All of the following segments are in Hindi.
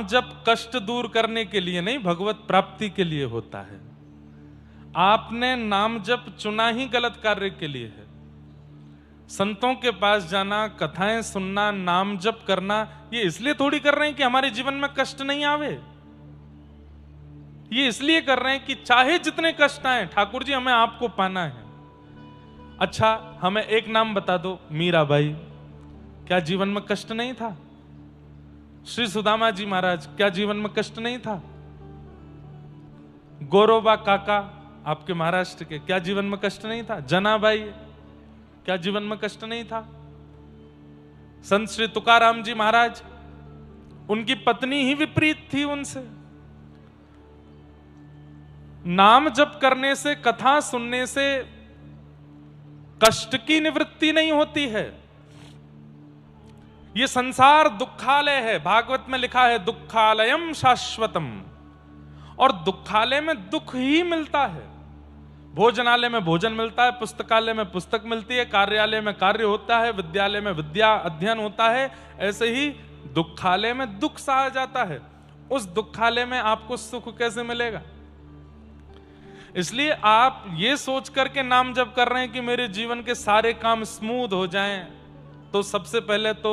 जप कष्ट दूर करने के लिए नहीं, भगवत प्राप्ति के लिए होता है। आपने नाम जप चुना ही गलत कार्य के लिए है। संतों के पास जाना, कथाएं सुनना, नाम जप करना, ये इसलिए थोड़ी कर रहे हैं कि हमारे जीवन में कष्ट नहीं आवे। ये इसलिए कर रहे हैं कि चाहे जितने कष्ट आए, ठाकुर जी हमें आपको पाना है। अच्छा, हमें एक नाम बता दो, मीराबाई, क्या जीवन में कष्ट नहीं था? श्री सुदामा जी महाराज, क्या जीवन में कष्ट नहीं था? गौरोबा काका आपके महाराष्ट्र के, क्या जीवन में कष्ट नहीं था? जनाबाई, क्या जीवन में कष्ट नहीं था? संत श्री तुकाराम जी महाराज, उनकी पत्नी ही विपरीत थी उनसे। नाम जप करने से, कथा सुनने से कष्ट की निवृत्ति नहीं होती है। यह संसार दुखालय है। भागवत में लिखा है दुखालयम शाश्वतम, और दुखालय में दुख ही मिलता है। भोजनालय में भोजन मिलता है, पुस्तकालय में पुस्तक मिलती है, कार्यालय में कार्य होता है, विद्यालय में विद्या अध्ययन होता है। ऐसे ही दुखालय में दुख सहा जाता है। उस दुखालय में आपको सुख कैसे मिलेगा? इसलिए आप ये सोच करके नाम जप कर रहे हैं कि मेरे जीवन के सारे काम स्मूथ हो जाएं, तो सबसे पहले तो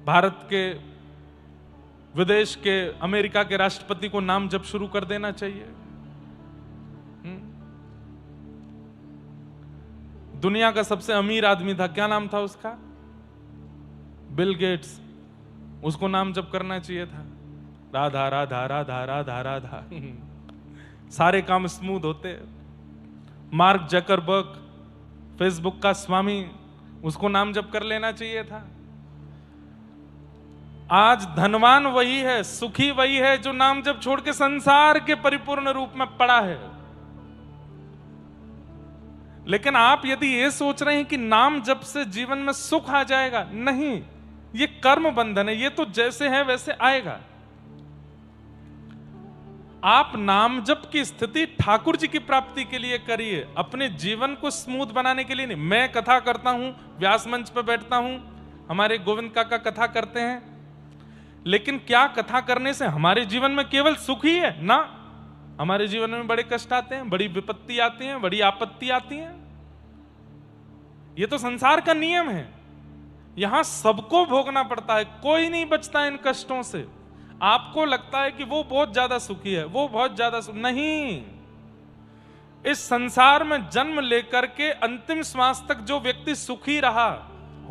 भारत के, विदेश के, अमेरिका के राष्ट्रपति को नाम जप शुरू कर देना चाहिए। दुनिया का सबसे अमीर आदमी था, क्या नाम था उसका? Bill Gates. उसको नाम जप करना चाहिए था, राधा राधा राधा राधा राधा। सारे काम स्मूथ होते। मार्क जकरबर्ग, फेसबुक का स्वामी, उसको नाम जप कर लेना चाहिए था। आज धनवान वही है, सुखी वही है जो नाम जप छोड़ के संसार के परिपूर्ण रूप में पड़ा है। लेकिन आप यदि ये सोच रहे हैं कि नाम जप से जीवन में सुख आ जाएगा, नहीं, ये कर्म बंधन है। ये तो जैसे है वैसे आएगा। आप नाम जप की स्थिति ठाकुर जी की प्राप्ति के लिए करिए, अपने जीवन को स्मूथ बनाने के लिए नहीं। मैं कथा करता हूं, व्यास मंच पर बैठता हूं, हमारे गोविंद काका कथा करते हैं, लेकिन क्या कथा करने से हमारे जीवन में केवल सुख ही है? ना, हमारे जीवन में बड़े कष्ट आते हैं, बड़ी विपत्ति आती है, बड़ी आपत्ति आती है। यह तो संसार का नियम है। यहां सबको भोगना पड़ता है, कोई नहीं बचता इन कष्टों से। आपको लगता है कि वो बहुत ज्यादा सुखी है, वो बहुत ज्यादा नहीं। इस संसार में जन्म लेकर के अंतिम श्वास तक जो व्यक्ति सुखी रहा,